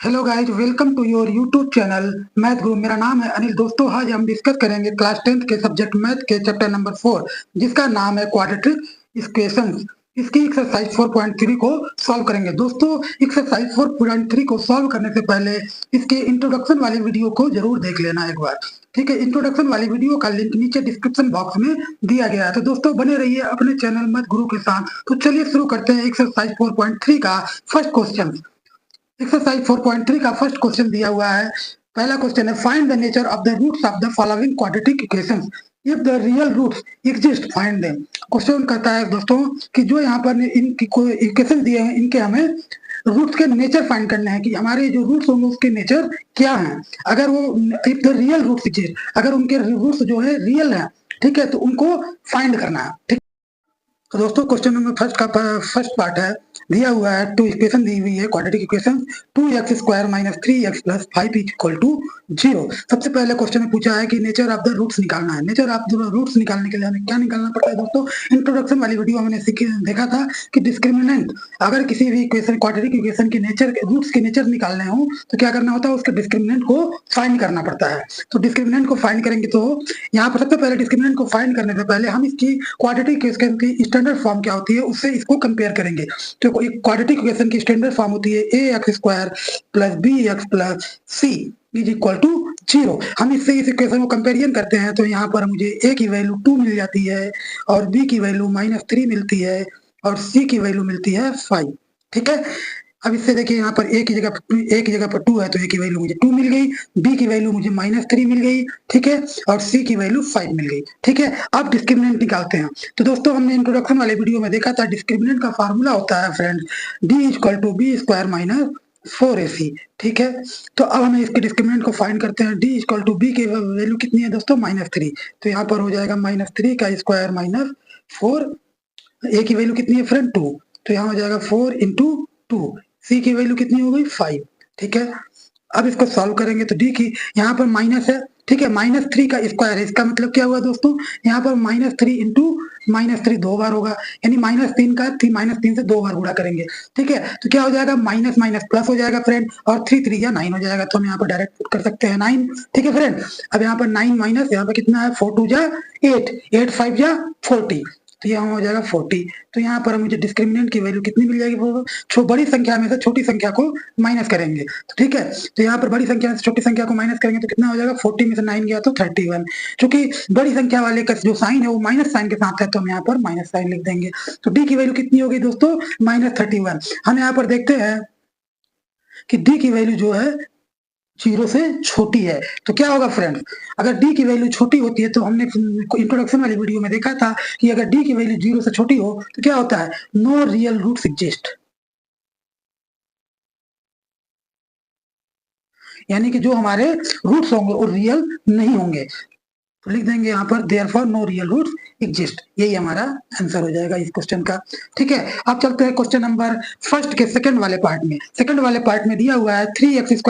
Hello guys, welcome to your YouTube channel Math Guru. मेरा नाम है अनिल। दोस्तों, आज हम डिस्कस करेंगे क्लास 10th के सब्जेक्ट मैथ के चैप्टर नंबर 4, जिसका नाम है क्वाड्रेटिक इक्वेशंस। इसकी एक्सरसाइज 4.3 को सॉल्व करेंगे। दोस्तों, एक्सरसाइज 4.3 को सॉल्व करने से पहले इसके इंट्रोडक्शन वाली वीडियो को जरूर देख लेना एक बार। ठीक है, इंट्रोडक्शन वाली वीडियो का लिंक नीचे डिस्क्रिप्शन बॉक्स में दिया गया है। तो दोस्तों, बने रहिए अपने चैनल मैथ गुरु के साथ। तो चलिए शुरू करते हैं एक्सरसाइज 4.3 का फर्स्ट क्वेश्चन। एक्सरसाइज 4.3 का फर्स्ट क्वेश्चन दिया हुआ है। पहला क्वेश्चन है, find the nature of the roots of the following quadratic equations if the real roots exist find them. Question कहता है दोस्तों कि जो यहाँ पर इनकी कोई इक्वेशन दिए हैं, इनके हमें रूट्स के नेचर फाइंड करने हैं कि हमारे जो रूट्स होंगे उसके नेचर क्या हैं। अगर वो if the real roots exist, अगर उनके रूट्स जो है रियल है, ठीक है, तो उनको फाइंड करना है। ठीक, तो दोस्तों क्वेश्चन नंबर फर्स्ट का फर्स्ट पार्ट है, दिया हुआ है टू इक्वेशन दी हुई है क्वाड्रेटिक इक्वेशन 2x² - 3x + 5 = 0। सबसे पहले क्वेश्चन में पूछा है कि नेचर ऑफ द रूट्स निकालना है। नेचर ऑफ द रूट्स निकालने के लिए हमें क्या निकालना पड़ता है दोस्तों? इंट्रोडक्शन वाली वीडियो हमने देखा था कि डिस्क्रिमिनेंट, अगर किसी भी इक्वेशन क्वाड्रेटिक इक्वेशन के नेचर रूट्स के नेचर निकालने हो तो क्या करना होता है, उसके डिस्क्रिमिनेंट को फाइंड करना पड़ता है। तो डिस्क्रिमिनेंट को फाइंड करेंगे तो यहाँ पर सबसे पहले डिस्क्रिमिनेंट को फाइंड करने से पहले हम इसकी क्वाड्रेटिक इक्वेशन की स्टैंडर्ड फॉर्म क्या होती है उससे इसको कंपेयर करेंगे। तो क्वाड्रेटिक इक्वेशन की स्टैंडर्ड फॉर्म होती है ax² + bx + c = 0। हम इससे इस इक्वेशन को कंपेरिजन करते हैं तो यहाँ पर मुझे a की वैल्यू 2 मिल जाती है और b की वैल्यू -3 मिलती है और c की वैल्यू मिलती है 5। ठीक है, अब इससे देखिए यहाँ पर a की जगह पर 2 है तो a की वैल्यू मुझे 2 मिल गई, b की वैल्यू मुझे -3 मिल गई, ठीक है, और c की वैल्यू 5 मिल गई। ठीक है, अब डिस्क्रिमिनेंट निकालते हैं। तो दोस्तों, हमने इंट्रोडक्शन वाले वीडियो में देखा था डिस्क्रिमिनेंट का फार्मूला होता है फ्रेंड d = b² - 4ac। ठीक है, तो अब हमें इसके डिस्क्रिमिनेंट को फाइंड करते हैं। d = b की वैल्यू कितनी है दोस्तों? -3। तो यहाँ पर हो जाएगा -3 का स्क्वायर - 4। a की वैल्यू कितनी है फ्रेंड? 2। तो यहाँ हो जाएगा 4 × 2। c की वैल्यू कितनी हो गई? 5। ठीक है, अब इसको सॉल्व करेंगे तो d की यहाँ पर माइनस है, ठीक है, -3 का स्क्वायर है। इसका मतलब क्या हुआ दोस्तों? यहाँ पर -3 × -3 2 बार होगा, यानी -3 का -3 से 2 बार गुणा करेंगे। ठीक है, तो क्या हो जाएगा? माइनस माइनस प्लस हो जाएगा फ्रेंड, और 3 3 या 9 हो जाएगा। तो हम यहाँ पर डायरेक्ट पुट कर सकते हैं 9। ठीक है फ्रेंड, अब यहाँ पर 9 माइनस यहाँ पर कितना है? 4 2 जा 8, 8 5 जा 40, तो यहाँ हो जाएगा 40। तो यहाँ पर मुझे डिस्क्रिमिनेंट की वैल्यू कितनी मिल जाएगी? वो बड़ी संख्या में से छोटी संख्या को माइनस करेंगे। तो ठीक है, तो यहाँ पर बड़ी संख्या से छोटी संख्या को माइनस करेंगे तो कितना हो जाएगा? 40 में से 9 गया तो 31। क्योंकि बड़ी संख्या वाले का जो साइन है वो माइनस साइन के साथ है तो हम यहाँ पर माइनस साइन लिख देंगे। तो डी की वैल्यू कितनी होगी दोस्तों? -31। हम यहाँ पर देखते हैं कि डी की वैल्यू जो है 0 से छोटी है। तो क्या होगा फ्रेंड्स? अगर d की वैल्यू छोटी होती है तो हमने इंट्रोडक्शन वाली वीडियो में देखा था कि अगर d की वैल्यू 0 से छोटी हो तो क्या होता है? नो रियल रूट्स एग्जिस्ट, यानी कि जो हमारे रूट्स होंगे वो रियल नहीं होंगे। तो लिख देंगे यहाँ पर therefore no real roots exist. यही हमारा आंसर हो जाएगा इस क्वेश्चन का। ठीक है, अब चलते हैं क्वेश्चन नंबर फर्स्ट के सेकंड वाले पार्ट में। सेकंड वाले पार्ट में दिया हुआ है 3x² -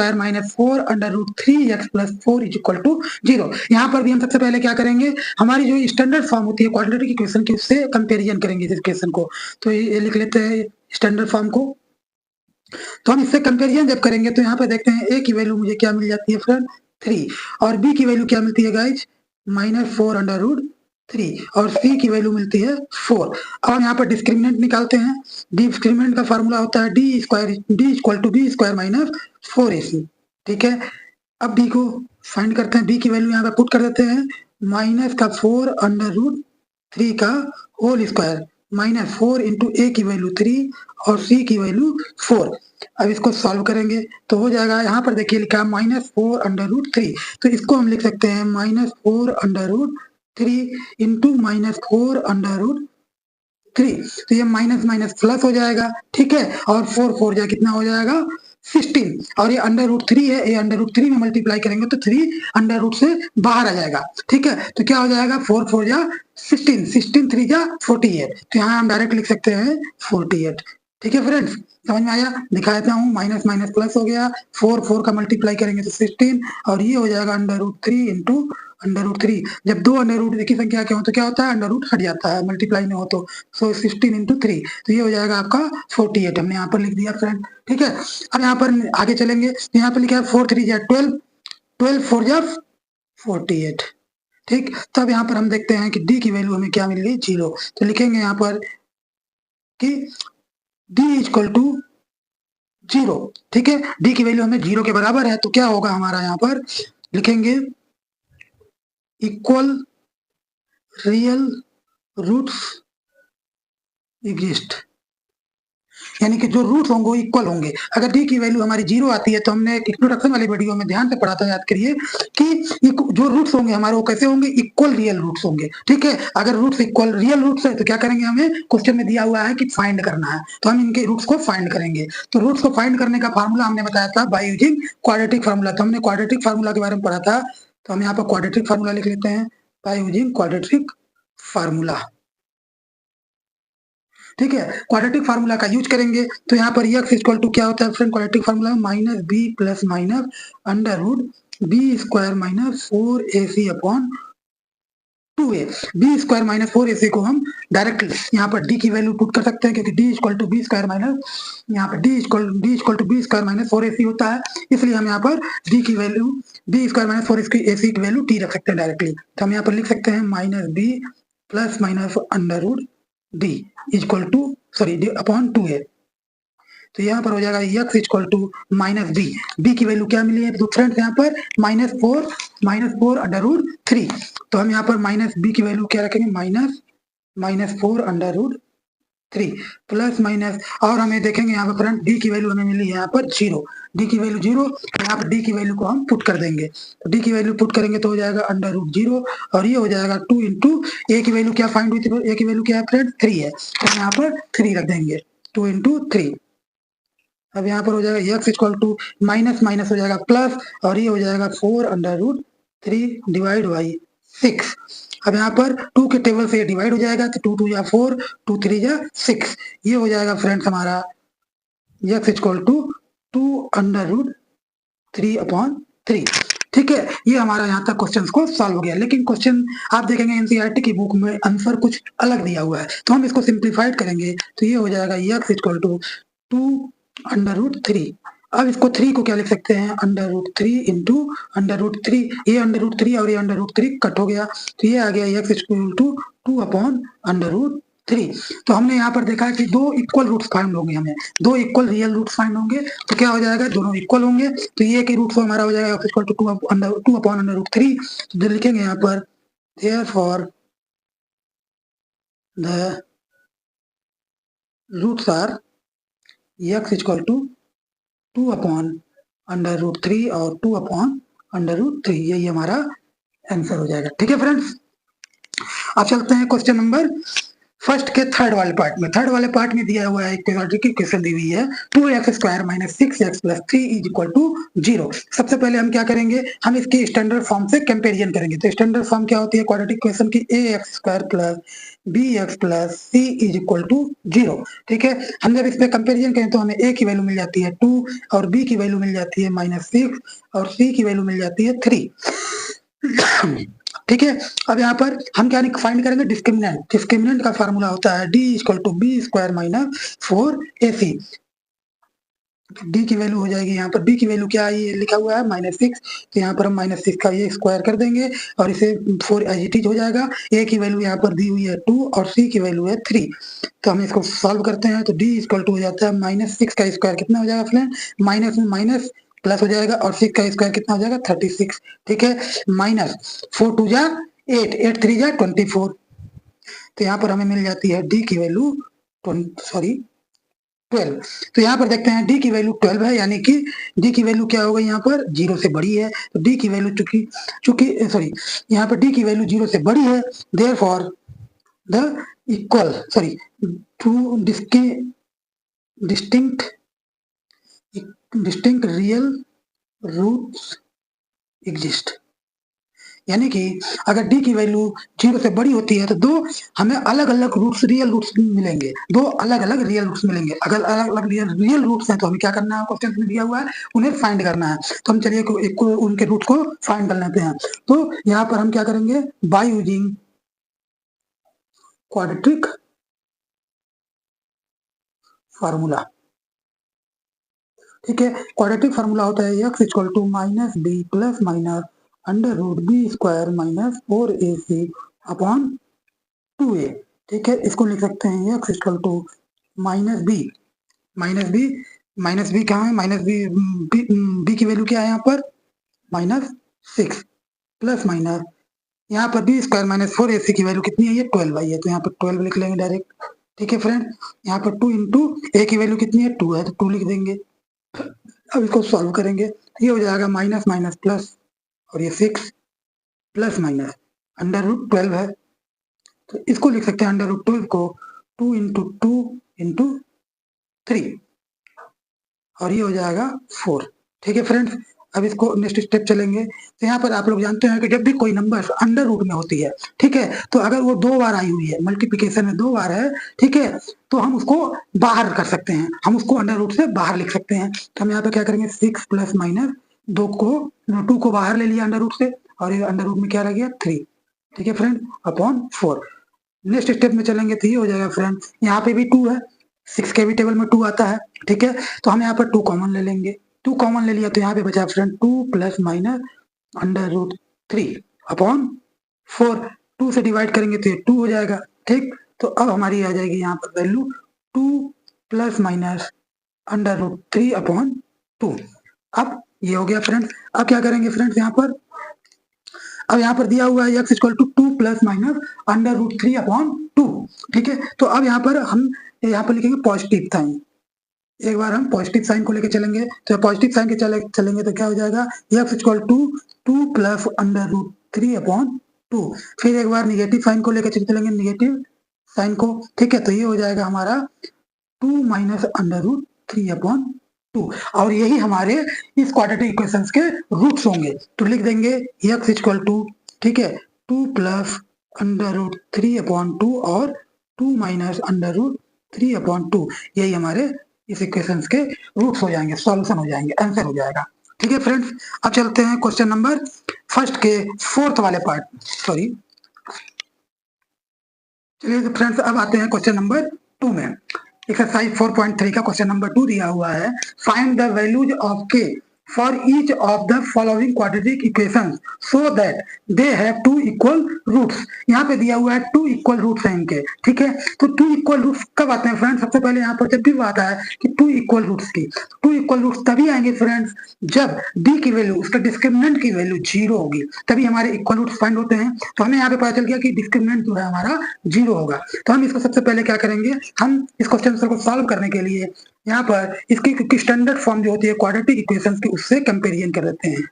4 √3x + 4 = 0। यहाँ पर भी हम सबसे पहले क्या करेंगे? हमारी जो स्टैंडर्ड फॉर्म होती है क्वाड्रेटिक इक्वेशन की उससे कंपेरिजन करेंगे इस इक्वेशन को। तो ये लिख लेते हैं स्टैंडर्ड फॉर्म को। तो हम इससे कंपेरिजन जब करेंगे तो यहाँ पे देखते हैं a की वैल्यू मुझे क्या मिल जाती है फ्रेंड? 3, और b की वैल्यू क्या मिलती है गाइज? -4√3, और c की वैल्यू मिलती है 4। अब हम यहाँ पर डिस्क्रिमिनेंट निकालते हैं। डिस्क्रिमिनेंट का फार्मूला होता है d = b² - 4ac। ठीक है, अब b को फाइंड करते हैं। b की वैल्यू यहाँ पे पुट कर देते हैं, -4√3 का होल स्क्वायर -4 × a की वैल्यू 3 और c की वैल्यू 4। अब इसको सॉल्व करेंगे तो हो जाएगा, यहाँ पर देखिए लिखा है -4√3, तो इसको हम लिख सकते हैं -4√3 × -4√3। तो ये माइनस माइनस प्लस हो जाएगा। ठीक है, और 4 4 जा कितना हो जाएगा? 16, और ये √3 है, ये √3 में मल्टीप्लाई करेंगे तो 3 अंडर रूट से बाहर आ जाएगा। ठीक है, तो क्या हो जाएगा? 4 4 जा 16, 16 3 जा 48। तो यहाँ हम डायरेक्ट लिख सकते हैं 48। ठीक है फ्रेंड्स, समझ में आया? दिखा देता हूँ, माइनस माइनस प्लस हो गया, 4 का मल्टीप्लाई करेंगे तो 16 और ये हो जाएगा √3 इंटू √3। जब दो अंडर रूट एक ही संख्या के हो तो क्या होता है, अंडर रूट हट जाता है, मल्टीप्लाई में हो तो। सो 16 इंटू 3, तो ये हो जाएगा आपका 48, हमने यहाँ पर लिख दिया फ्रेंड। ठीक है, अब यहाँ पर आगे चलेंगे, यहाँ पर लिखा है 4 3 जा 12, 12 4 जा 48। ठीक, तब यहाँ पर हम देखते हैं कि डी की वैल्यू हमें क्या मिल गई, 0। तो लिखेंगे यहाँ पर कि डी इक्वल टू 0। ठीक है, डी की वैल्यू हमें 0 के बराबर है, तो क्या होगा हमारा, यहाँ पर लिखेंगे इक्वल रियल रूट्स एग्जिस्ट, यानी कि जो रूट्स होंगे वो इक्वल होंगे। अगर डी की वैल्यू हमारी 0 आती है, तो हमने इंट्रोडक्शन वाली वीडियो में ध्यान से पढ़ा था, याद करिए, कि जो रूट्स होंगे हमारे वो कैसे होंगे, इक्वल रियल रूट्स होंगे। ठीक है, अगर रूट्स इक्वल रियल रूट्स है तो क्या करेंगे, हमें क्वेश्चन में दिया हुआ है कि फाइंड करना है, तो हम इनके रूट्स को फाइंड करेंगे। तो रूट्स को फाइंड करने का फार्मूला हमने बताया था बाय यूजिंग क्वाड्रेटिक फार्मूला। तो हमने क्वाड्रेटिक फार्मूला के बारे में पढ़ा था, तो हम यहाँ पर क्वाड्रेटिक फार्मूला लिख लेते हैं, बाय यूजिंग क्वाड्रेटिक फार्मूला। ठीक है, क्वाड्रेटिक फार्मूला का यूज करेंगे, तो यहाँ पर x इक्वल टू क्या होता है friend, quadratic formula minus B plus minus under root B square minus 4ac upon 2a। B square minus 4ac को हम डायरेक्ट यहाँ पर d की वैल्यू पुट कर सकते हैं, क्योंकि d equal to B square minus, यहाँ पर d equal to B square minus 4ac होता है, इसलिए हम यहाँ पर d की value B square minus 4ac की वैल्यू t रख सकते हैं डायरेक्टली। तो हम यहाँ पर लिख सकते हैं minus B plus minus under root d equal to d upon 2a। तो यहाँ पर हो जाएगा x equal to minus b की वैल्यू क्या मिली है, तो फ्रेंड्स यहाँ पर -4 अंडर रूट 3। तो हम यहाँ पर माइनस बी की वैल्यू क्या रखेंगे, -4 अंडर रूट 3 प्लस माइनस, और हमें देखेंगे यहाँ पर फ्रेंड डी की वैल्यू हमें मिली है यहाँ पर 0, डी की वैल्यू 0, तो यहाँ पर डी की वैल्यू को हम पुट कर देंगे। तो डी की वैल्यू पुट करेंगे तो हो जाएगा अंडर रूट 0, और ये हो जाएगा 2 इंटू ए की वैल्यू क्या फाइंड हुई थी, ए की वैल्यू क्या है फ्रेंड, 3 है, तो यहाँ पर 3 रख देंगे, 2 इंटू 3। अब यहाँ पर हो जाएगा x equal to minus minus हो जाएगा प्लस, और ये हो जाएगा 4 अंडर रूट 3 डिवाइड बाई 6। अब यहाँ पर 2 के टेबल से ये डिवाइड हो जाएगा, तो 2 2 या 4, 2 3 या 6, ये हो जाएगा फ्रेंड्स हमारा x equal to 2 under root 3 upon 3। ठीक है, ये हमारा यहाँ तक क्वेश्चन को सॉल्व हो गया। लेकिन क्वेश्चन आप देखेंगे एनसीईआरटी की बुक में आंसर कुछ अलग दिया हुआ है, तो हम इसको सिंप्लीफाइड करेंगे, तो ये हो जाएगा x equal to 2 under root 3। अब इसको 3 को क्या लिख सकते हैं, under root 3 into under root 3, ये अंडर रूट 3 और ये अंडर रूट 3 कट हो गया, तो ये आ गया x equal to 2 upon under root 3। तो हमने यहाँ पर देखा कि दो इक्वल रूट्स फाइंड होंगे, हमें दो इक्वल रियल रूट्स फाइंड होंगे, तो क्या हो जाएगा, दोनों इक्वल होंगे, तो ये के रूट्स हमारा हो जाएगा x equal to 2 upon under root 3। तो लिखेंगे यहाँ पर therefore the roots are x equal to 2 upon under root 3 और 2 अपॉन अंडर रूट 3, यही हमारा आंसर हो जाएगा। ठीक है फ्रेंड्स, अब चलते हैं क्वेश्चन नंबर फर्स्ट के थर्ड वाले पार्ट में। थर्ड वाले पार्ट में दिया हुआ है एक क्वेश्चन दी हुई है 2x square minus 6x plus 3 is equal to 0। सबसे पहले हम क्या करेंगे, हम इसके स्टैंडर्ड फॉर्म से कंपेरिजन करेंगे। तो स्टैंडर्ड फॉर्म क्या होती है क्वाड्रेटिक क्वेश्चन की, ax square plus bx plus c is equal to 0। ठीक है, हम जब इस पे कंपेरिजन करें तो हमें a की वैल्यू मिल जाती है 2, और b की वैल्यू मिल जाती है -6, और c की वैल्यू मिल जाती है 3। ठीक है, अब यहाँ पर हम क्या फाइंड करेंगे, डिस्क्रिमिनेंट। डिस्क्रिमिनेंट का फार्मूला होता है D equal to B square minus 4ac। D की वैल्यू हो जाएगी, यहाँ पर बी की वैल्यू क्या है, ये लिखा हुआ है -6, तो यहाँ पर हम -6 का ये स्क्वायर कर देंगे, और इसे 4 एज इट इज हो जाएगा। ए की वैल्यू यहाँ पर दी हुई है 2, और सी की वैल्यू है 3। तो हम इसको सॉल्व करते हैं, तो डी इक्वल टू हो जाता है -6 का स्क्वायर कितना हो जाएगा फ्रेंड, माइनस में माइनस प्लस हो जाएगा, और 6 का स्क्वायर कितना हो जाएगा 36। ठीक है, -4 2 जा 8, 8 3 जा 24। तो यहाँ पर हमें मिल जाती है डी की वैल्यू 12। तो यहाँ पर देखते हैं डी की वैल्यू 12 है, यानी कि डी की वैल्यू क्या होगा, यहाँ पर 0 से बड़ी है, तो डी की वैल्यू चूंकि यहाँ पर डी की वैल्यू 0 से बड़ी है, therefore the equal to distinct real roots exist. यानी कि अगर डी की वैल्यू 0 से बड़ी होती है तो दो हमें अलग-अलग रूट्स रियल रूट्स मिलेंगे, दो अलग-अलग रियल रूट्स मिलेंगे। अगर अलग-अलग रियल रूट्स हैं तो हमें क्या करना है, क्वेश्चन में दिया हुआ है उन्हें फाइंड करना है। तो हम चलिए उनके रूट्स को फाइंड कर लेते हैं। तो यहाँ पर हम क्या करेंगे, बाय यूजिंग क्वाड्रेटिक फार्मूला। ठीक है, क्वाड्रेटिक फार्मूला होता है x equal to minus B plus minus under root B square minus 4ac upon 2a। ठीक है, इसको लिख सकते हैं x equal to minus B minus B minus B कहाँ है, माइनस बी बी की वैल्यू क्या है यहाँ पर -6 प्लस माइनस यहाँ पर बी स्क्वायर माइनस 4ac की वैल्यू कितनी है, ये 12 आई है, तो यहाँ पर 12 लिख लेंगे डायरेक्ट। ठीक है फ्रेंड, यहाँ पर 2 इंटू ए की वैल्यू कितनी है 2 है, तो 2 लिख देंगे। अब इसको सॉल्व करेंगे, ये हो जाएगा माइनस माइनस प्लस और ये 6 प्लस माइनस अंडर रूट 12 है, तो इसको लिख सकते हैं अंडर रूट 12 को 2 इंटू 2 इंटू 3 और ये हो जाएगा 4। ठीक है फ्रेंड्स, अब इसको नेक्स्ट स्टेप चलेंगे। तो यहाँ पर आप लोग जानते हैं कि जब भी कोई नंबर अंडर रूट में होती है, ठीक है, तो अगर वो 2 बार आई हुई है, मल्टीप्लिकेशन में 2 बार है, ठीक है, तो हम उसको बाहर कर सकते हैं, हम उसको अंडर रूट से बाहर लिख सकते हैं। तो हम यहाँ पे क्या करेंगे, 6 प्लस माइनस 2 को बाहर ले लिया अंडर रूट से और ये अंडर रूट में क्या रह गया 3। ठीक है फ्रेंड, अपॉन 4। नेक्स्ट स्टेप में चलेंगे तो ये हो जाएगा फ्रेंड, यहाँ पे भी 2 है, 6 के भी टेबल में 2 आता है। ठीक है, तो हम यहाँ पर 2 कॉमन ले लेंगे, 2 कॉमन ले लिया तो यहाँ पे बचा friend 2 plus minus under root 3 upon 4। 2 से डिवाइड करेंगे तो ये 2 हो जाएगा। ठीक, तो अब हमारी आ जाएगी यहाँ पर value 2 plus minus under root 3 upon 2। अब ये हो गया फ्रेंड्स। अब क्या करेंगे फ्रेंड्स, यहाँ पर अब यहाँ पर दिया हुआ है x equal to 2 plus minus under root 3 upon 2। ठीक है, तो अब यहाँ पर हम यहाँ पर लिखेंगे पॉजिटिव साइन। एक बार हम पॉजिटिव साइन को लेकर चलेंगे, तो पॉजिटिव साइन के चलेंगे तो क्या हो जाएगा, x equal to 2 plus under root 3 upon 2। फिर एक बार निगेटिव साइन को लेकर चलेंगे, निगेटिव साइन को। ठीक है, तो ये हो जाएगा हमारा 2 माइनस अंडर रूट 3 अपॉन 2 और यही हमारे इस क्वाड्रेटिक इक्वेशंस के रूट्स होंगे। तो लिख देंगे x इक्वल टू, ठीक है, 2 प्लस अंडर रूट 3 अपॉन 2 और 2 माइनस अंडर रूट 3 अपॉन 2, यही हमारे इस इक्वेशंस के रूट्स हो जाएंगे, सॉल्यूशन हो जाएंगे, आंसर हो जाएगा। ठीक है फ्रेंड्स, अब चलते हैं क्वेश्चन नंबर फर्स्ट के फोर्थ वाले पार्ट, सॉरी। चलिए फ्रेंड्स, अब आते हैं क्वेश्चन नंबर 2 में। एक्सरसाइज 4.3 का क्वेश्चन नंबर 2 दिया हुआ है, find the values of K for each of the following quadratic equations so that they have two equal roots. यहाँ पे दिया हुआ है 2 इक्वल रूट्स हैं इनके। ठीक है, तो 2 इक्वल रूट्स कब आते हैं फ्रेंड्स, सबसे पहले यहाँ पर जब भी बात है कि 2 इक्वल रूट्स की, 2 इक्वल रूट्स तभी आएंगे फ्रेंड्स जब d की वैल्यू, उसका डिस्क्रिमिनेंट की वैल्यू 0 होगी, तभी हमारे इक्वल रूट्स फाइंड होते हैं। तो हमें यहाँ पे पता चल गया कि डिस्क्रिमिनेंट जो है हमारा 0 होगा। तो हम इसको सबसे पहले क्या करेंगे, हम इस क्वेश्चन को सॉल्व करने के लिए यहाँ पर इसकी स्टैंडर्ड फॉर्म जो होती है क्वाड्रेटिक इक्वेशंस की, उससे कंपेरिजन कर लेते हैं।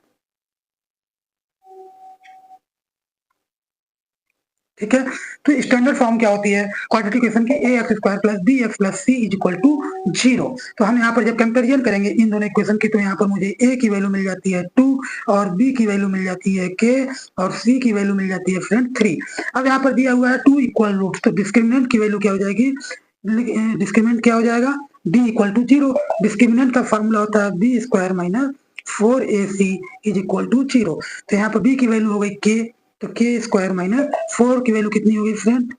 ठीक है, तो स्टैंडर्ड फॉर्म क्या होती है क्वाड्रेटिक इक्वेशन की, ax square plus bx plus c is equal to 0। तो हम यहाँ पर जब कंपेरिजन करेंगे इन दोनों इक्वेशन की, तो यहाँ पर मुझे a की वैल्यू मिल जाती है 2 और b की वैल्यू मिल जाती है k और c की वैल्यू मिल जाती है फ्रेंड 3। अब यहाँ पर दिया हुआ है 2 इक्वल रूट्स, तो डिस्क्रिमिनेंट की वैल्यू क्या हो जाएगी, डिस्क्रिमिनेंट क्या हो जाएगा, d इक्वल टू 0। डिस्क्रिमिनेंट का फॉर्मूला होता है b square minus 4ac is equal to 0। तो यहाँ पर b की वैल्यू हो गई k, तो के स्क्वायर माइनस 4 की वैल्यू कितनी होगी फ्रेंड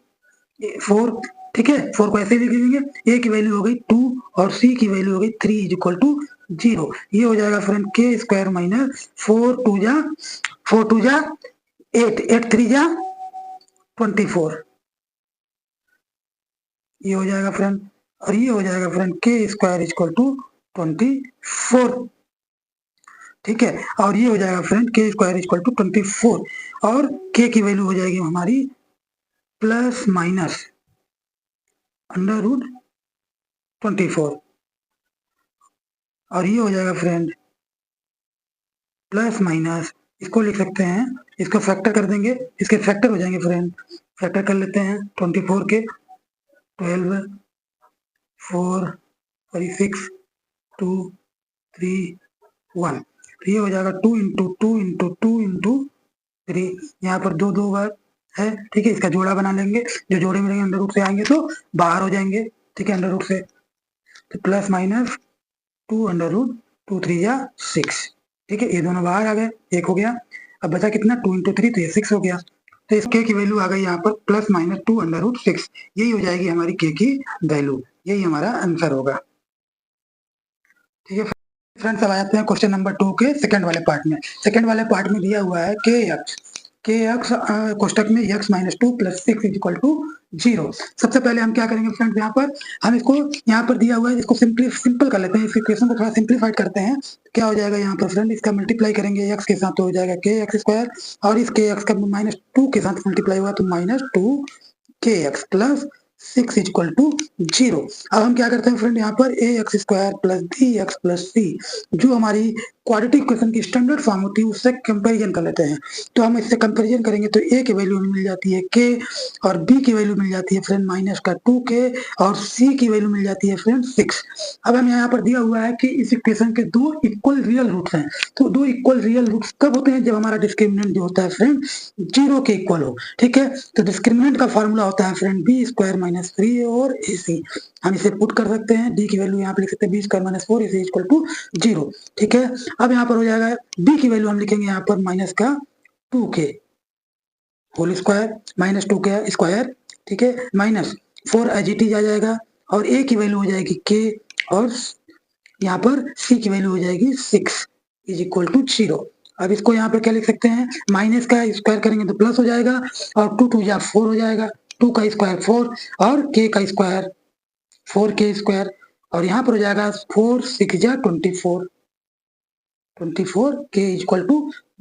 4। ठीक है, 4 को ऐसे लिख लेंगे, ए की वैल्यू हो गई 2 और सी की वैल्यू हो गई 3 इज इक्वल टू 0। ये हो जाएगा फ्रेंड के स्क्वायर माइनस 4 टू जा 8, 8 3 जा 24, ये हो जाएगा फ्रेंड। और ये हो जाएगा फ्रेंड के स्क्वायर इज इक्वल टू 24। ठीक है, और ये हो जाएगा फ्रेंड के स्क्वायर इक्वल टू 24 और के की वैल्यू हो जाएगी हमारी प्लस माइनस अंडर रूट 24 और ये हो जाएगा फ्रेंड प्लस माइनस, इसको लिख सकते हैं, इसको फैक्टर कर देंगे, इसके फैक्टर हो जाएंगे फ्रेंड, फैक्टर कर लेते हैं 24 के 12 4 और 6 2 3 1, तो ये हो जाएगा 2 इंटू 2 इंटू 2 इंटू 3। यहाँ पर दो दो बार है, ठीक है, इसका जोड़ा बना लेंगे, जो जोड़े मिलेंगे अंडर रूट से आएंगे तो बाहर हो जाएंगे, ठीक है, अंडर रूट से, तो प्लस माइनस 2 अंडर रूट 2 3 या 6, ठीक है, ये दोनों बाहर आ गए, एक हो गया। अब बचा कितना, 2 इंटू 3, तो ये 6 हो गया। तो इस के की वैल्यू आ गई यहाँ पर प्लस माइनस 2 अंडर रूट 6, यही हो जाएगी हमारी के की वैल्यू, यही हमारा आंसर होगा, ठीक है फ्रेंड्स। अब आते हैं क्वेश्चन नंबर 2 के सेकंड वाले पार्ट में। सेकंड वाले पार्ट में दिया हुआ है के एक्स कोष्टक में x minus 2 plus 6 is equal to 0। सबसे पहले हम क्या करेंगे फ्रेंड्स, यहाँ पर हम इसको, यहाँ पर दिया हुआ है, इसको सिंपल कर लेते हैं, इस इक्वेशन को थोड़ा सिंप्लीफाइड करते हैं। क्या हो जाएगा यहाँ पर फ्रेंड, इसका मल्टीप्लाई करेंगे x के साथ तो हो जाएगा के एक्स स्क्वायर, और इस के एक्स का माइनस 2 के साथ मल्टीप्लाई हुआ तो माइनस 2 के x plus 6 is equal to 0। अब हम क्या करते हैं फ्रेंड, यहाँ पर a x square plus b x plus c, जो हमारी क्वाड्रेटिक इक्वेशन की स्टैंडर्ड फॉर्म होती है उससे कंपैरिजन कर लेते हैं। तो हम इससे कंपैरिजन करेंगे तो ए की वैल्यू हमें मिल जाती है के, और बी की वैल्यू मिल जाती है फ्रेंड माइनस का 2 के, और सी की वैल्यू मिल जाती है फ्रेंड 6। अब हम यहाँ पर दिया हुआ है कि इस इक्वेशन के दो इक्वल रियल रूट्स हैं। तो दो इक्वल रियल रूट्स कब होते हैं, जब हमारा डिस्क्रिमिनेंट जो होता है फ्रेंड 0 के इक्वल हो, ठीक है। तो डिस्क्रिमिनेंट का फॉर्मूला होता है फ्रेंड बी स्क्वायर माइनस 3 और ए सी। हम इसे पुट कर सकते हैं, डी की वैल्यू यहाँ पे लिख सकते हैं B square minus 4 is equal to 0, ठीक है। अब यहाँ पर हो जाएगा बी की वैल्यू हम लिखेंगे यहाँ पर माइनस का 2 के होल स्क्वायर माइनस 2 के स्क्वायर, ठीक है, माइनस 4 एज इट इज आ जाएगा, और ए की वैल्यू हो जाएगी के, और यहाँ पर सी की वैल्यू हो जाएगी 6 इज इक्वल टू 0। अब इसको यहाँ पर क्या लिख सकते हैं, माइनस का स्क्वायर करेंगे तो प्लस हो जाएगा, और 2 2 या 4 हो जाएगा, 2 का स्क्वायर 4 और के का स्क्वायर 4 के स्क्वायर, और यहाँ पर हो जाएगा 4 6 या 24 के इक्वल टू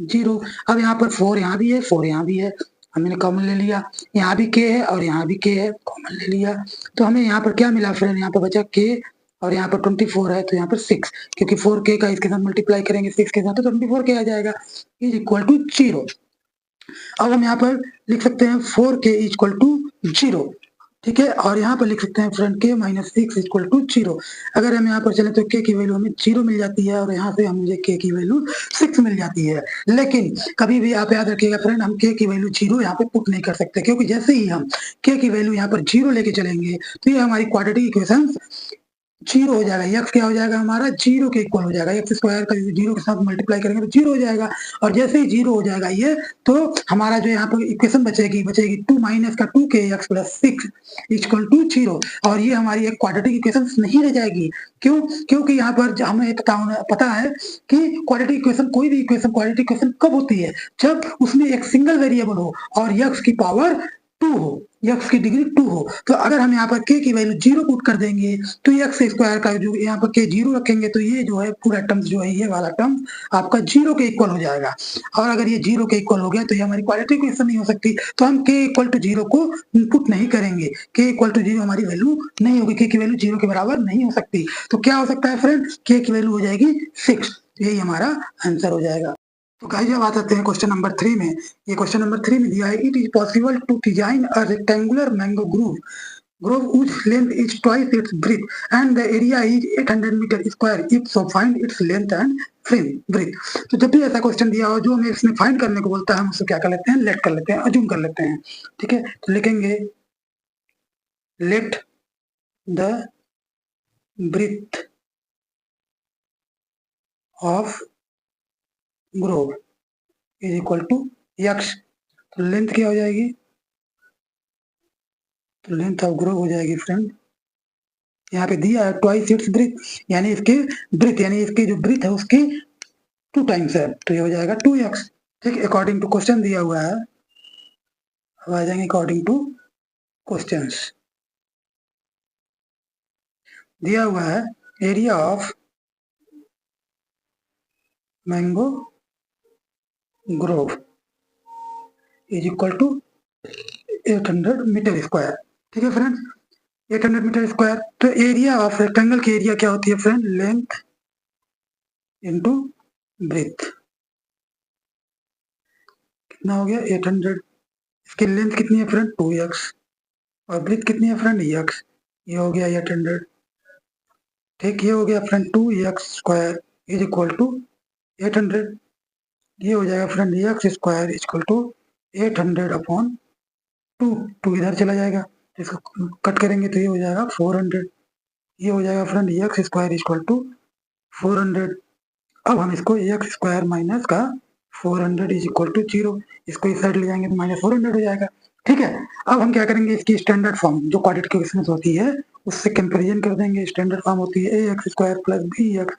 0। अब यहाँ पर 4 यहाँ भी है, 4 यहाँ भी है, हमने कॉमन ले लिया, यहाँ भी के है और यहाँ भी के है, कॉमन ले लिया। तो हमें यहाँ पर क्या मिला फ्रेंड, यहाँ पर बचा के, और यहाँ पर 24 है तो यहाँ पर 6, क्योंकि 4 के का इसके साथ मल्टीप्लाई करेंगे 6 के साथ तो 24 के आ जाएगा, इज इक्वल टू 0। अब हम यहाँ पर लिख सकते हैं 4 के इक्वल टू 0, ठीक है, और यहाँ पर लिख सकते हैं फ्रेंड के माइनस 6 इक्वल टू 0। अगर हम यहाँ पर चले तो के की वैल्यू हमें 0 मिल जाती है, और यहाँ से हम मुझे के की वैल्यू 6 मिल जाती है। लेकिन कभी भी आप याद रखिएगा फ्रेंड, हम के की वैल्यू 0 यहाँ पे पुट नहीं कर सकते, क्योंकि जैसे ही हम के की वैल्यू यहाँ पर 0 लेके चलेंगे तो ये हमारी क्वाड्रेटिक इक्वेशन 0 हो जाएगा, एक्स क्या हो जाएगा हमारा 0 के इक्वल हो जाएगा, एक्स स्क्वायर का 0 के साथ मल्टीप्लाई करेंगे तो 0 हो जाएगा, और जैसे ही 0 हो जाएगा ये, तो हमारा जो यहाँ पर इक्वेशन बचेगी 2 माइनस का 2 के एक्स प्लस 6 इक्वल टू 0, और ये हमारी एक क्वाड्रेटिक इक्वेशन नहीं रह जाएगी। क्यों, क्योंकि यहाँ पर हमें पता है कि क्वाड्रेटिक इक्वेशन, कोई भी इक्वेशन क्वाड्रेटिक इक्वेशन कब होती है, जब उसमें एक सिंगल वेरिएबल हो और एक्स की पावर 2 हो, एक्स की डिग्री 2 हो। तो अगर हम यहाँ पर के की वैल्यू 0 पुट कर देंगे तो एक्स स्क्वायर का जो यहाँ पर के 0 रखेंगे तो ये जो है पूरा टर्म्स जो है, ये वाला टर्म आपका 0 के इक्वल हो जाएगा, और अगर ये 0 के इक्वल हो गया तो ये हमारी क्वाड्रेटिक इक्वेशन नहीं हो सकती। तो हम के इक्वल टू 0 को पुट नहीं करेंगे, के इक्वल टू 0 हमारी वैल्यू नहीं होगी, के की वैल्यू 0 के बराबर नहीं हो सकती। तो क्या हो सकता है फ्रेंड, के की वैल्यू हो जाएगी 6, यही हमारा आंसर हो जाएगा। तो गाइस अब आते हैं क्वेश्चन नंबर 3 में। ये क्वेश्चन नंबर 3 में दिया है, it is possible to design a rectangular mango grove whose length is twice its breadth and the area is 800 meter square, if so find its length and breadth। तो जब भी ऐसा question दिया हो जो हमें इसमें फाइंड करने को बोलता है, हम उसको क्या कर लेते हैं, लेट कर लेते हैं, अज्यूम कर लेते हैं, ठीक है। तो लिखेंगे let the breadth of grove is equal to X. तो लेंथ क्या हो जाएगी, तो लेंथ ऑफ ग्रोव हो जाएगी फ्रेंड, यहाँ पे दिया है ट्वाइस इट्स ब्रेथ, यानी इसके ब्रेथ, यानी इसकी जो ब्रेथ है उसकी 2 टाइम्स है, तो ये हो जाएगा 2x, ठीक, अकॉर्डिंग टू क्वेश्चन दिया हुआ है। अब आ जाएंगे अकॉर्डिंग टू क्वेश्चंस। दिया हुआ है area of mango grove is equal to 800 metre square, ठीक है फ्रेंड, 800 मीटर स्क्वायर। तो एरिया ऑफ रेक्टेंगल की एरिया क्या होती है फ्रेंड, लेंथ इंटू ब्रेथ, कितना हो गया 800, इसकी लेंथ कितनी है फ्रेंड 2x, और ब्रेथ कितनी है फ्रेंड x, ये हो गया 800, ठीक, ये हो गया friend 2x square is equal to 800। ये हो जाएगा friend X square equal to 800 upon 2, 2 इधर चला जाएगा, इसको कट करेंगे तो ये हो जाएगा 400। ये हो जाएगा friend X square equal to 400। अब हम इसको एक्स स्क्वायर माइनस का 400 इज इक्वल टू 0, इसको इस साइड ले जाएंगे तो माइनस 400 हो जाएगा। ठीक है, अब हम क्या करेंगे, इसकी स्टैंडर्ड फॉर्म जो क्वाड्रेटिक इक्वेशंस होती है उससे कंपेरिजन कर देंगे। स्टैंडर्ड फॉर्म होती है a x square plus b x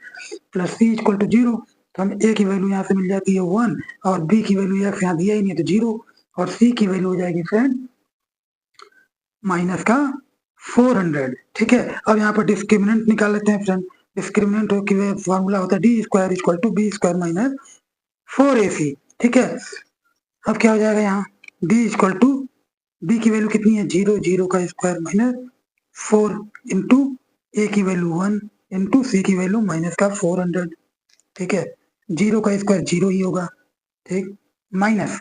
plus c equal to 0। तो हम ए की वैल्यू यहाँ से मिल जाती है 1, और बी की वैल्यू एक्स यहाँ दिया ही नहीं है तो 0, और सी की वैल्यू हो जाएगी फ्रेंड माइनस का 400। ठीक है, अब यहाँ पर डिस्क्रिमिनेंट निकाल लेते हैं फ्रेंड। डिस्क्रिमिनेंट की फॉर्मूला होता है D square equal to B square minus 4ac। ठीक है, अब क्या हो जाएगा यहाँ, डी इक्वल टू बी की वैल्यू कितनी है 0, 0 का स्क्वायर माइनस 4 इंटू ए की वैल्यू 1 इंटू सी की वैल्यू माइनस का 400। ठीक है, 0 का स्क्वायर 0 ही होगा, ठीक, माइनस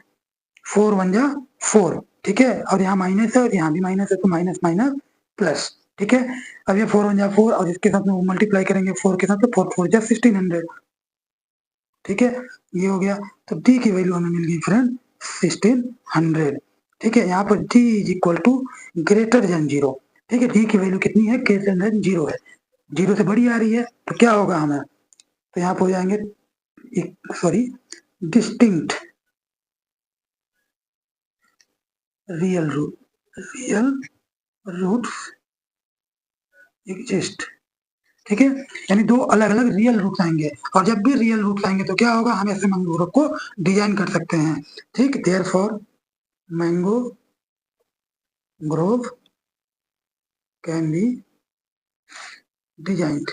4 1 जा 4। ठीक है, और यहाँ माइनस है और यहाँ भी माइनस है तो माइनस माइनस प्लस। ठीक है, अब ये 4 1 जा 4 और इसके साथ में मल्टीप्लाई करेंगे 4 के साथ तो 4 4 जा 1600। ठीक है, ये हो गया, तो डी की वैल्यू हमें मिल गई फ्रेंड 1600। ठीक है, यहाँ पर D is equal to greater than 0। ठीक है, डी की वैल्यू कितनी है, ग्रेटर देन 0 है, 0 से बड़ी आ रही है तो क्या होगा हमें, तो यहाँ पर हो जाएंगे sorry distinct real roots exist. ठीक है, यानी दो अलग अलग रियल रूट्स आएंगे, और जब भी रियल रूट्स आएंगे तो क्या होगा, हम ऐसे मैंगो ग्रुप को डिजाइन कर सकते हैं। ठीक, therefore mango Grove can be designed.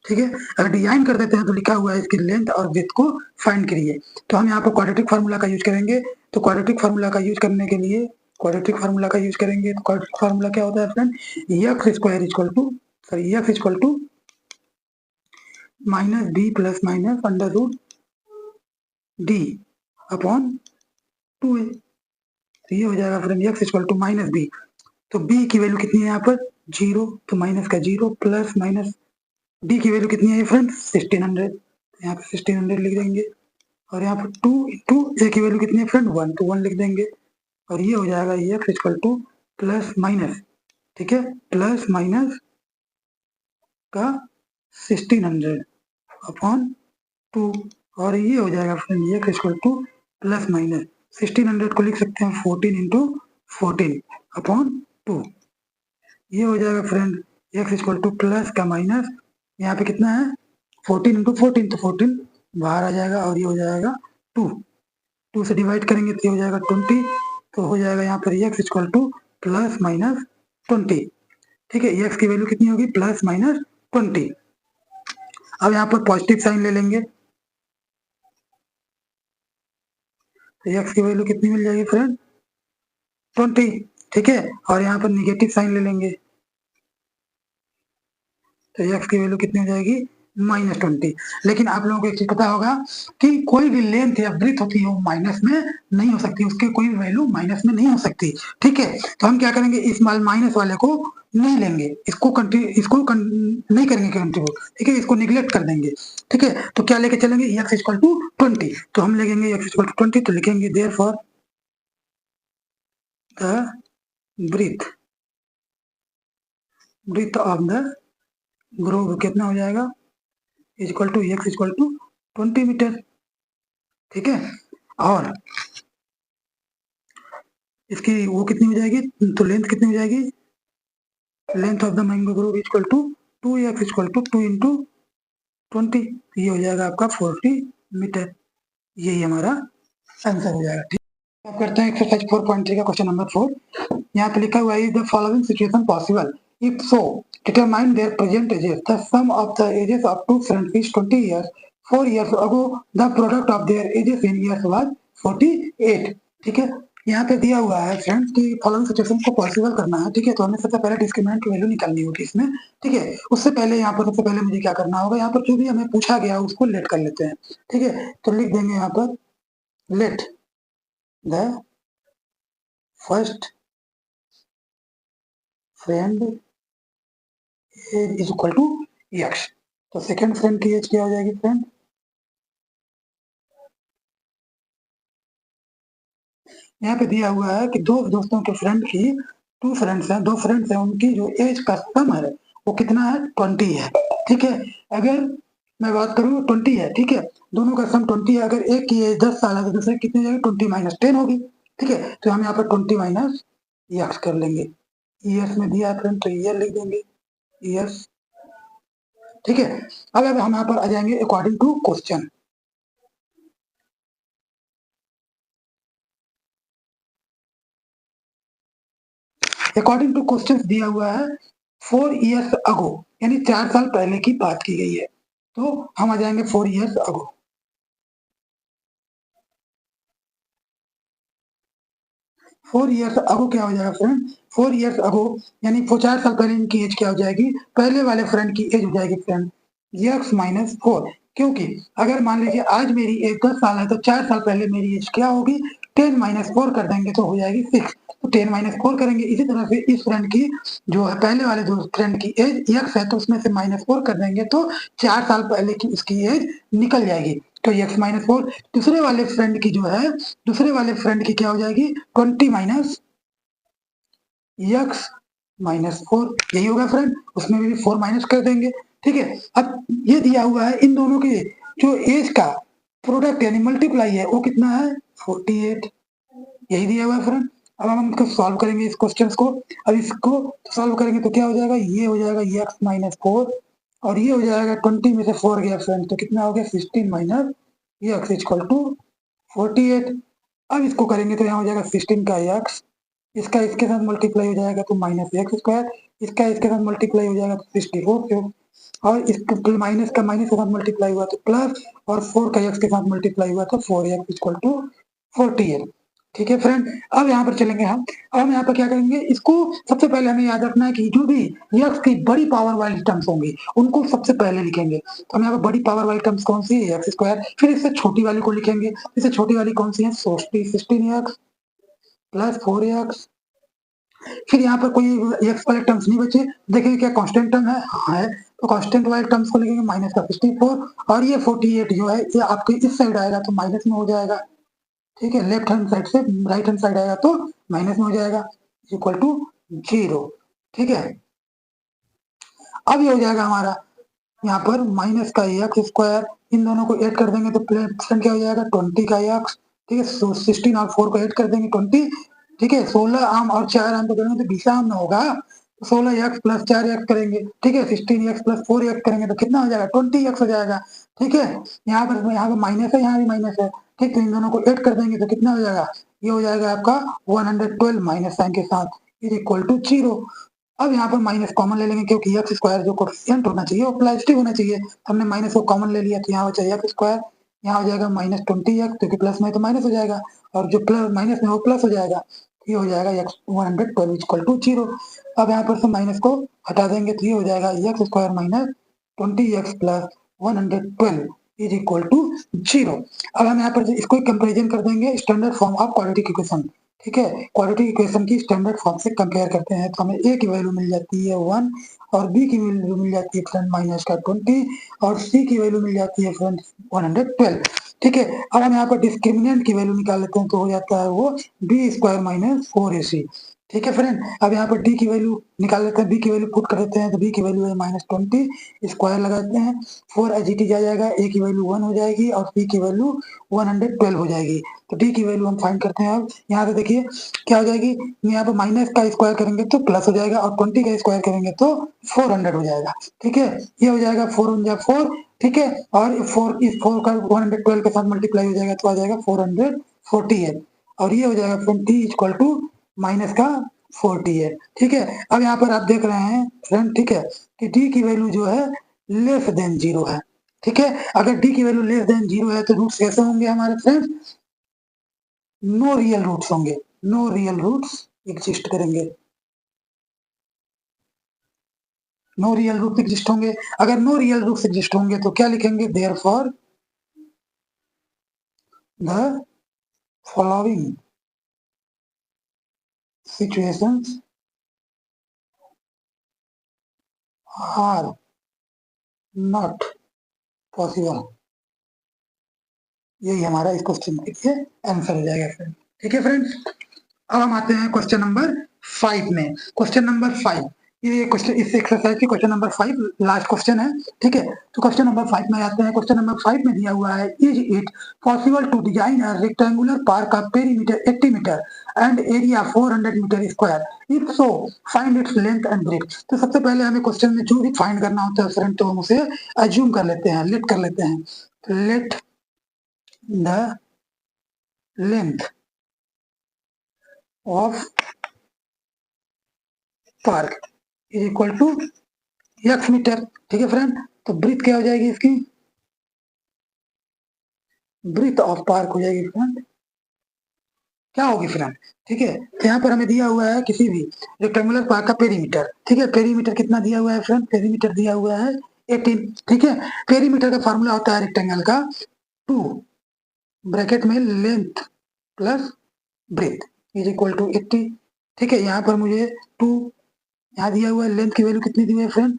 ठीक है, अगर डिजाइन कर देते हैं तो लिखा हुआ है इसकी लेंथ और विड्थ को फाइंड करिए। तो हम यहाँ पर क्वाड्रेटिक फार्मूला का यूज करेंगे। तो क्वाड्रेटिक फार्मूला का यूज करने के लिए क्वाड्रेटिक फार्मूला का यूज करेंगे तो क्वाड्रेटिक फार्मूला क्या होता है friend, X square equal to sorry X equal to minus B plus minus under root D upon 2a। तो ये हो जाएगा friend X equal to minus B, तो बी की वैल्यू कितनी है यहाँ पर 0, तो माइनस का 0 प्लस माइनस डी की वैल्यू कितनी है फ्रेंड 1600, यहाँ पे 1600 लिख देंगे, और यहाँ पर 2 इंटू ए की वैल्यू कितनी है फ्रेंड 1, तो 1 लिख देंगे, और ये हो जाएगा X equal two plus minus, ठीक है, प्लस माइनस का 1600 अपॉन 2, और ये हो जाएगा friend X equal two plus minus 1600 को लिख सकते हैं 14 इंटू 14 अपॉन 2। ये हो जाएगा friend X equal two plus का माइनस, यहाँ पे कितना है 14 इंटू 14, तो 14 बाहर आ जाएगा, और ये हो जाएगा 2, 2 से डिवाइड करेंगे तो ये हो जाएगा 20, तो हो जाएगा यहाँ पर x equal two plus minus 20। ठीक है, एक्स की वैल्यू कितनी होगी प्लस माइनस 20। अब यहाँ पर पॉजिटिव साइन ले लेंगे तो एक्स की वैल्यू कितनी मिल जाएगी फ्रेंड 20। ठीक है, और यहाँ पर निगेटिव साइन ले लेंगे तो एक्स की वैल्यू कितनी हो जाएगी -20। लेकिन आप लोगों को एक चीज पता होगा कि कोई भी लेंथ या ब्रीथ होती है वो माइनस में नहीं हो सकती, उसकी कोई वैल्यू माइनस में नहीं हो सकती। ठीक है, तो हम क्या करेंगे इस माइनस वाले को नहीं लेंगे, नहीं करेंगे कंट्रीब्यूट। ठीक है, इसको निगलेक्ट कर देंगे। ठीक है, तो क्या लेके चलेंगे एक्स इक्वल टू 20, तो हम लेंगे एक्स इक्वल टू 20, तो लिखेंगे therefore the breadth of the grove कितना हो जाएगा equal to X equal to 20 metre. ठीक है, और इसकी वो कितनी हो जाएगी, तो लेंथ कितनी हो जाएगी, length of the mango grove equal to 2x equal to 2 into 20, ये हो जाएगा आपका 40 मीटर। यही हमारा आंसर हो जाएगा। ठीक, अब करते हैं एक्सरसाइज 4.3 का क्वेश्चन नंबर 4। यहाँ पे लिखा हुआ है is the following situation possible, if so determine their present ages, the sum of the ages of two friends is 20 years, 4 years ago the product of their ages in years was 48। ठीक है, यहाँ पे दिया हुआ है friends की following situation को possible करना है। ठीक है, तो हमें सबसे पहले डिस्क्रिमिनेंट की वैल्यू निकालनी होगी इसमें। ठीक है, उससे पहले यहाँ पर सबसे पहले मुझे क्या करना होगा, यहाँ पर जो भी हमें पूछा गया उसको लेट कर लेते हैं। ठीक है, तो लिख देंगे यहाँ पर let the first friend age is equal to X, तो सेकेंड फ्रेंड की एज क्या हो जाएगी फ्रेंड यहाँ पे दिया हुआ है कि दो दोस्तों के फ्रेंड की टू फ्रेंड्स हैं, दो फ्रेंड्स हैं, उनकी जो एज का सम है वो कितना है 20 है। ठीक है, अगर मैं बात करूँ 20 है, ठीक है, दोनों का सम 20 है। अगर एक की एज 10 साल है तो दूसरे की कितनी जाएगी 20 माइनस 10 होगी। ठीक है, तो हम यहाँ पर 20 माइनस ईयर्स कर लेंगे। ईयर्स में दिया है फ्रेंड तो ईयर लिख देंगे, ईयर्स। ठीक है, अब हम यहाँ पर आ जाएंगे according to question. According to question दिया हुआ है 4 years अगो, यानी 4 साल पहले की बात की गई है। तो हम आ जाएंगे 4 years अगो। 4 years अगो क्या हो जाएगा फ्रेंड? 4 years अगो यानी 4 साल पहले इनकी एज क्या हो जाएगी? पहले वाले फ्रेंड की एज हो जाएगी फ्रेंड x माइनस 4। क्योंकि अगर मान लीजिए आज मेरी एज 10 साल है तो 4 साल पहले मेरी एज क्या होगी? 10 - 4 कर देंगे तो हो जाएगी 6। तो 10 - 4 करेंगे। इसी तरह से इस फ्रेंड की जो है पहले वाले दो फ्रेंड की एज x है तो उसमें से -4 कर देंगे तो 4 साल पहले की उसकी एज निकल जाएगी। तो x - 4 दूसरे वाले फ्रेंड की जो है दूसरे वाले फ्रेंड की क्या हो जाएगी 20 माइनस x -4, यही होगा फ्रेंड। उसमें भी 4 माइनस कर देंगे। ठीक है, अब ये दिया हुआ है इन दोनों के जो एज का प्रोडक्ट यानी मल्टीप्लाई है वो कितना है 48, यही दिया हुआ है फ्रेंड। अब हम इसको सॉल्व करेंगे इस क्वेश्चन को। अब इसको सॉल्व करेंगे तो क्या हो जाएगा? ये हो जाएगा x - 4 और ये हो जाएगा 20 में से 4 गया फ्रेंड तो कितना हो गया 16 माइनस x इक्वल टू 48। अब इसको करेंगे तो यहाँ हो जाएगा 16 का x, इसका इसके साथ मल्टीप्लाई हो जाएगा तो -x², इसका इसके साथ मल्टीप्लाई हो जाएगा तो 64 और इसका माइनस का माइनस के साथ मल्टीप्लाई हुआ तो प्लस और 4 का x के साथ मल्टीप्लाई हुआ तो 4x इक्वल टू 48। ठीक है फ्रेंड, अब यहाँ पर चलेंगे हम। अब हम यहाँ पर क्या करेंगे? इसको सबसे पहले हमें याद रखना है कि जो भी x की बड़ी पावर वाली टर्म्स होंगी उनको सबसे पहले लिखेंगे। तो हम यहाँ पर बड़ी पावर वाली टर्म्स कौन सी है? x²। फिर इससे छोटी वाली को लिखेंगे। इससे छोटी वाली कौन सी है? 16x plus 4x। फिर यहाँ पर कोई एक्स वाले टर्म्स नहीं बचे। देखेंगे क्या कांस्टेंट टर्म है? हाँ है, तो कांस्टेंट वाले टर्म्स को लिखेंगे माइनस का 64 और ये 48 जो है ये आपके इस साइड आएगा तो माइनस में हो जाएगा। ठीक है, लेफ्ट हैंड साइड से राइट हैंड साइड आएगा तो माइनस में हो जाएगा इक्वल टू 0। ठीक है, अब ये हो जाएगा हमारा यहाँ पर माइनस का x², इन दोनों को ऐड कर देंगे तो परसेंट क्या हो जाएगा 20 का x। ठीक है, 16 और 4 को ऐड कर देंगे 20। ठीक है, 16 आम और 4 आम को जोड़ेंगे तो 20 आम ना होगा, 16x प्लस 4x करेंगे। ठीक है, 16x प्लस 4x करेंगे तो कितना हो जाएगा 20x हो जाएगा। ठीक है, यहाँ पर माइनस है, यहाँ भी माइनस है। ठीक, तो इन दोनों को ऐड कर देंगे तो कितना हो जाएगा? ये हो जाएगा आपका 112 माइनस साइन के साथ इज इक्वल टू 0। अब यहाँ पर माइनस कॉमन ले लेंगे क्योंकि x² जो कोफिशिएंट होना चाहिए वो पॉजिटिव होना चाहिए। हमने माइनस को कॉमन ले लिया तो यहाँ बचा x², यहाँ हो जाएगा -20x क्योंकि प्लस में तो माइनस हो जाएगा और जो प्लस माइनस में वो प्लस हो जाएगा। ये हो जाएगा x 112 इक्वल टू 0। अब यहाँ पर से माइनस को हटा देंगे तो ये हो जाएगा x² minus 20x plus 112 is equal to 0। अब हम यहाँ पर इसको कंपेरिजन कर देंगे standard form of quadratic equation. ठीक है, क्वाड्रेटिक इक्वेशन की स्टैंडर्ड फॉर्म से कंपेयर करते हैं तो हमें a की वैल्यू मिल जाती है 1 और b की वैल्यू मिल जाती है फ्रेंड माइनस का 20 और c की वैल्यू मिल जाती है फ्रेंड 112। ठीक है, अब हम यहाँ पर डिस्क्रिमिनेंट की वैल्यू निकाल लेते हैं तो हो जाता है वो b² माइनस 4ac। ठीक है फ्रेंड, अब यहाँ पर d की वैल्यू निकाल लेते हैं, b की वैल्यू पुट कर देते हैं तो b की वैल्यू है -20, स्क्वायर लगाते हैं 4 एच आ जाएगा, a की वैल्यू 1 हो जाएगी और c की वैल्यू 112 हो जाएगी। तो d की वैल्यू हम फाइंड करते हैं। अब यहाँ पे देखिए क्या हो जाएगी, यहाँ पे माइनस का स्क्वायर करेंगे तो प्लस हो जाएगा और 20 का स्क्वायर करेंगे तो 400 हो जाएगा। ठीक है, ये हो जाएगा 4 1 4। ठीक है, और 4 इस 4 का 112 के साथ मल्टीप्लाई हो जाएगा तो आ जाएगा 448 और ये हो जाएगा friend t equal to minus का 40 है। ठीक है, अब यहाँ पर आप देख रहे हैं फ्रेंड, ठीक है, कि d की वैल्यू जो है लेस देन 0 है। ठीक है, अगर d की वैल्यू लेस देन 0 है तो रूट्स कैसे होंगे हमारे फ्रेंड? नो रियल रूट्स होंगे, नो रियल रूट्स एग्जिस्ट करेंगे, नो रियल रूट्स एग्जिस्ट होंगे। अगर नो रियल रूट्स एग्जिस्ट होंगे तो क्या लिखेंगे? Therefore the following situations are not possible. यही हमारा इस क्वेश्चन के लिए आंसर हो जाएगा फ्रेंड। ठीक है फ्रेंड्स, अब हम आते हैं क्वेश्चन नंबर 5 में। क्वेश्चन नंबर 5, ये क्वेश्चन इस एक्सरसाइज की क्वेश्चन नंबर 5 लास्ट क्वेश्चन है। ठीक है, तो क्वेश्चन नंबर 5 में आते हैं। क्वेश्चन नंबर 5 में दिया हुआ है, is it possible to design a rectangular park of perimeter 80 metre and area 400 metre square, if so find its length and breadth. तो सबसे पहले हमें क्वेश्चन में जो भी फाइंड करना होता है फ्रेंड, तो हम उसे अज्यूम कर लेते हैं, लेट कर लेते हैं। Let the length of park is equal to X metre. ठीक है फ्रेंड, तो ब्रीथ क्या हो जाएगी इसकी, ब्रीथ ऑफ पार्क हो जाएगी फ्रेंड, क्या होगी फ्रेंड। ठीक है, तो यहाँ पर हमें दिया हुआ है किसी भी रेक्टेंगुलर पार्क का पेरीमीटर। ठीक है, पेरीमीटर कितना दिया हुआ है फ्रेंड, पेरीमीटर दिया हुआ है 18। ठीक है, पेरीमीटर का फॉर्मूला होता है रेक्टेंगल का 2 ब्रैकेट में length plus breadth is equal to 80। ठीक है, यहाँ पर मुझे 2 यहाँ दिया हुआ है, लेंथ की वैल्यू कितनी दी हुई है फ्रेंड,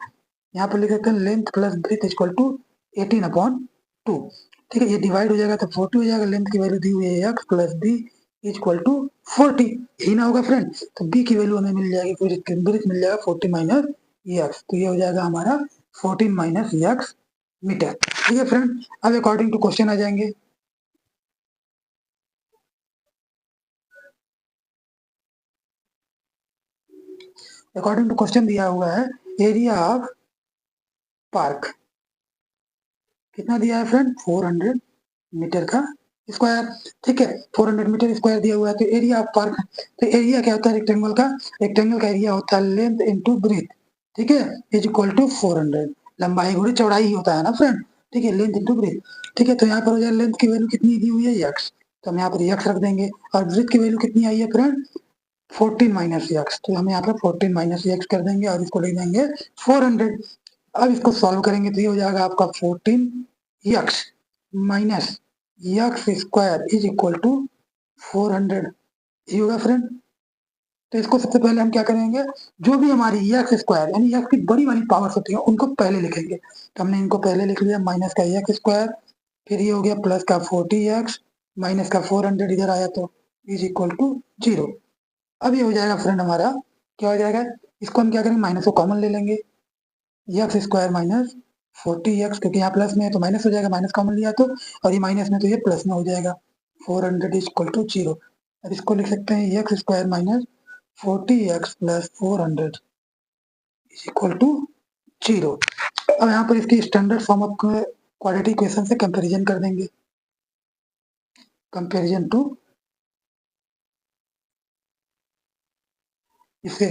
यहाँ पर लिख सकते हैं length plus breadth equal to 18/2। ठीक है, ये डिवाइड हो जाएगा तो 40 हो जाएगा। लेंथ की वैल्यू दी हुई है X plus B equal to 40, यही ना होगा फ्रेंड। तो बी की वैल्यू हमें मिल जाएगी, फिर ब्रेथ मिल जाएगा 40 माइनस एक्स, तो ये हो जाएगा हमारा 14 माइनस एक्स मीटर। ठीक है फ्रेंड, अब अकॉर्डिंग टू क्वेश्चन आ जाएंगे। अकॉर्डिंग टू क्वेश्चन दिया हुआ है, एरिया ऑफ पार्क कितना दिया है फ्रेंड, 400 मीटर का स्क्वायर। ठीक है, 400 मीटर स्क्वायर दिया हुआ है। तो एरिया ऑफ पार्क, तो एरिया क्या होता है रेक्टेंगल का, रेक्टेंगल का एरिया होता है लेंथ इनटू ब्रेथ। ठीक है, इज इक्वल टू 400, लंबाई गुणे चौड़ाई ही होता है ना फ्रेंड। ठीक है, लेंथ इनटू ब्रेथ। ठीक है, तो यहाँ पर हो जाए लेंथ की वैल्यू कितनी दी हुई है एक्स, तो हम यहाँ पर एक्स रख देंगे, और ब्रेथ की वैल्यू कितनी आई है फ्रेंड 14 माइनस एक्स, तो हम यहाँ पर 14 माइनस एक्स कर देंगे और इसको लिख देंगे 400। अब इसको सॉल्व करेंगे तो ये हो जाएगा आपका 14 X minus X square is equal to 400, ये होगा फ्रेंड। तो इसको सबसे पहले हम क्या करेंगे, जो भी हमारी एक्स स्क्वायर यानी एक्स की बड़ी वाली पावर्स होती है उनको पहले लिखेंगे। तो हमने इनको पहले लिख लिया, माइनस का एक्स स्क्वायर, फिर ये हो गया प्लस का 40x माइनस का 400 इधर आया तो इज इक्वल टू 0। अब ये हो जाएगा फ्रेंड हमारा, क्या हो जाएगा, इसको हम क्या करेंगे, माइनस को कॉमन ले लेंगे, एक्स स्क्वायर माइनस 40x, क्योंकि यहाँ प्लस में है तो माइनस हो जाएगा, माइनस कॉमन लिया तो, और ये माइनस में तो ये प्लस में हो जाएगा, 400 इज इक्वल टू 0। अब इसको लिख सकते हैं X square minus 40x plus 400 is equal to 0। अब यहाँ पर इसकी standard form of quadratic equation से कंपैरिजन कर देंगे, कंपैरिजन टू इससे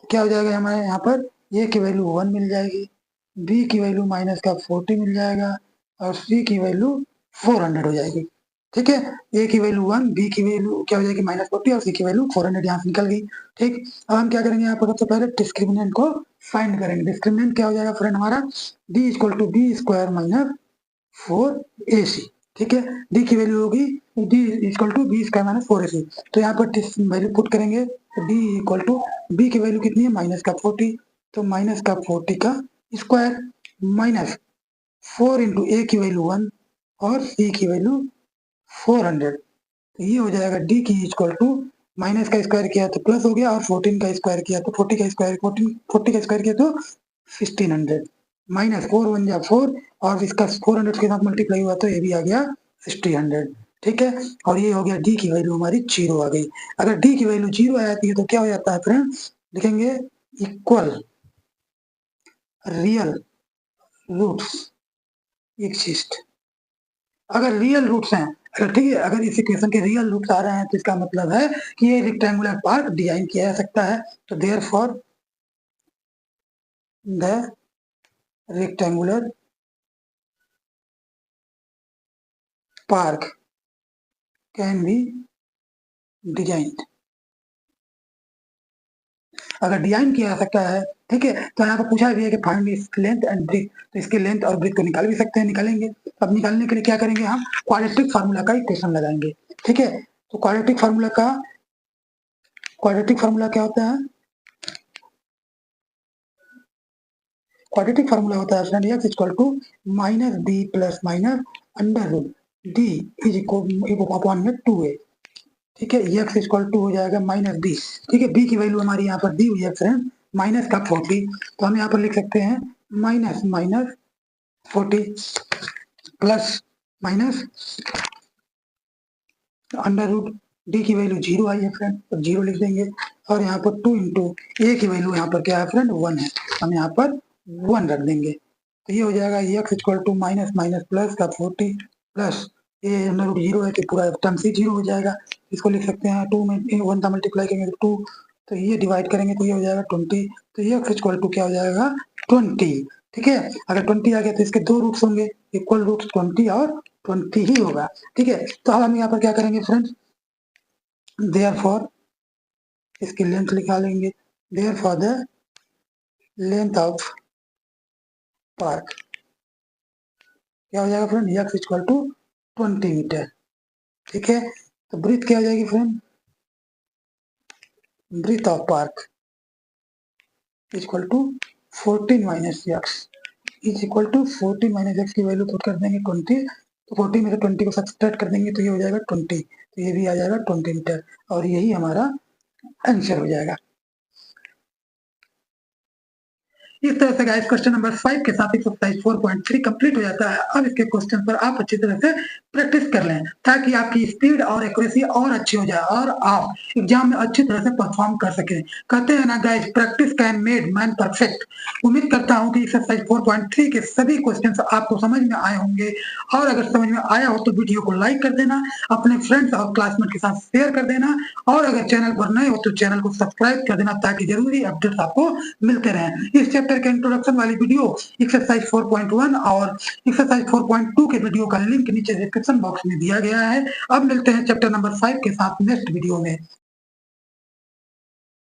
क्या हो जाएगा, हमारे यहाँ पर ए की वैल्यू 1 मिल जाएगी, बी की वैल्यू माइनस का 40 मिल जाएगा, और सी की वैल्यू 400 हो जाएगी। ठीक है, ए की वैल्यू 1, बी की वैल्यू क्या हो जाएगी -40, और सी की वैल्यू 400 यहाँ से निकल गई। ठीक, अब हम क्या करेंगे, यहाँ पर सबसे पहले डिस्क्रिमिनेंट को फाइंड करेंगे। डिस्क्रिमिनेंट क्या हो जाएगा फ्रेंड हमारा, D equal to B square minus 4ac। ठीक है, डी की वैल्यू होगी D equal to B square minus 4ac, तो यहाँ पर वैल्यू पुट करेंगे, तो डी इक्वल टू बी की वैल्यू कितनी है माइनस का 40, तो माइनस का 40 का स्क्वायर माइनस 4 इंटू ए की वैल्यू 1 और सी की वैल्यू 400, तो ये हो जाएगा डी की इक्वल टू माइनस का स्क्वायर किया तो प्लस हो गया, और 14 का स्क्वायर किया तो 40 का स्क्वायर 40 का स्क्वायर किया तो 1600 माइनस 4 1 जा 4, और इसका 400 के साथ मल्टीप्लाई हुआ तो ये भी आ गया 1600। ठीक है, और ये हो गया डी की वैल्यू हमारी 0 आ गई। अगर डी की वैल्यू 0 आ जाती है तो क्या हो जाता है फ्रेंड, लिखेंगे इक्वल रियल रूट्स एक्सिस्ट। अगर रियल रूट्स हैं, अगर ठीक है, अगर इस इक्वेशन के रियल रूट्स आ रहे हैं तो इसका मतलब है कि ये रेक्टेंगुलर पार्क डिजाइन किया जा सकता है। तो therefore the rectangular park can be designed. अगर डिजाइन किया जा सकता है, ठीक है, तो यहाँ पर पूछा भी है कि फाइंड इस लेंथ एंड ब्रेथ, तो इसके लेंथ और ब्रेथ को निकाल भी सकते हैं, निकालेंगे। अब निकालने के लिए क्या करेंगे, हम क्वाड्रेटिक फार्मूला का इक्वेशन लगाएंगे। ठीक है, तो क्वाड्रेटिक फार्मूला क्या होता है, क्वाड्रेटिक फार्मूला होता है friend X equal to minus B plus minus under root D is equal upon में 2a। ठीक है, एक्स इक्वल टू हो जाएगा -20। ठीक है, बी की वैल्यू हमारी यहाँ पर दी हुई है फ्रेंड माइनस का 40, तो हम यहाँ पर लिख सकते हैं minus minus 40 plus minus under root D की वैल्यू 0 आई है फ्रेंड, तो 0 लिख देंगे। और यहाँ पर 2 इंटू ए की वैल्यू यहाँ पर क्या है फ्रेंड 1 है, हम यहाँ पर 1 रख देंगे। तो ये हो जाएगा X equal to minus minus plus का 40 प्लस ए अंडर रूट 0 है तो पूरा टर्म से 0 हो जाएगा। इसको लिख सकते हैं 2 में 1 का मल्टीप्लाई करेंगे तो 2, तो ये डिवाइड करेंगे तो ये हो जाएगा 20। तो एक्स इक्वल टू क्या हो जाएगा 20। ठीक है, अगर 20 आ गया तो इसके दो रूट्स होंगे, इक्वल रूट्स 20 और 20 ही होगा। ठीक है, तो अब हम यहाँ पर क्या करेंगे फ्रेंड्स, देयरफॉर इसकी लेंथ निकालेंगे, therefore the length of park क्या हो जाएगा friend X equal to 20 metre. ठीक है, तो ब्रीथ क्या हो जाएगी friend, breadth of park equal to 14 minus X is equal to 14 minus X की वैल्यू पुट कर देंगे 20, तो 40 में से 20 को सब्ट्रैक्ट कर देंगे तो ये हो जाएगा 20, तो ये भी आ जाएगा 20 मीटर और यही हमारा आंसर हो जाएगा। इस तरह से गाइस क्वेश्चन नंबर 5 के साथ एक्सरसाइज 4.3 कंप्लीट हो जाता है। अब इसके क्वेश्चन पर आप अच्छी तरह से प्रैक्टिस कर लें ताकि आपकी स्पीड और एक्यूरेसी और अच्छी हो जाए और आप एग्जाम में अच्छी तरह से परफॉर्म कर सकें। कहते हैं ना guys, practice can made man perfect. उम्मीद करता हूं कि एक्सरसाइज 4.3 के सभी क्वेश्चंस आपको समझ में आए होंगे और अगर समझ में आया हो तो वीडियो को लाइक कर देना, अपने फ्रेंड्स और क्लासमेट के साथ शेयर कर देना और अगर चैनल पर नए हो तो चैनल को सब्सक्राइब कर देना ताकि जरूरी अपडेट्स आपको मिलते रहें। इस चैप्टर के इंट्रोडक्शन वाली वीडियो एक्सरसाइज 4.1 और एक्सरसाइज 4.2 के वीडियो का लिंक नीचे डिस्क्रिप्शन बॉक्स में दिया गया है। अब मिलते हैं चैप्टर नंबर 5 के साथ नेक्स्ट वीडियो में।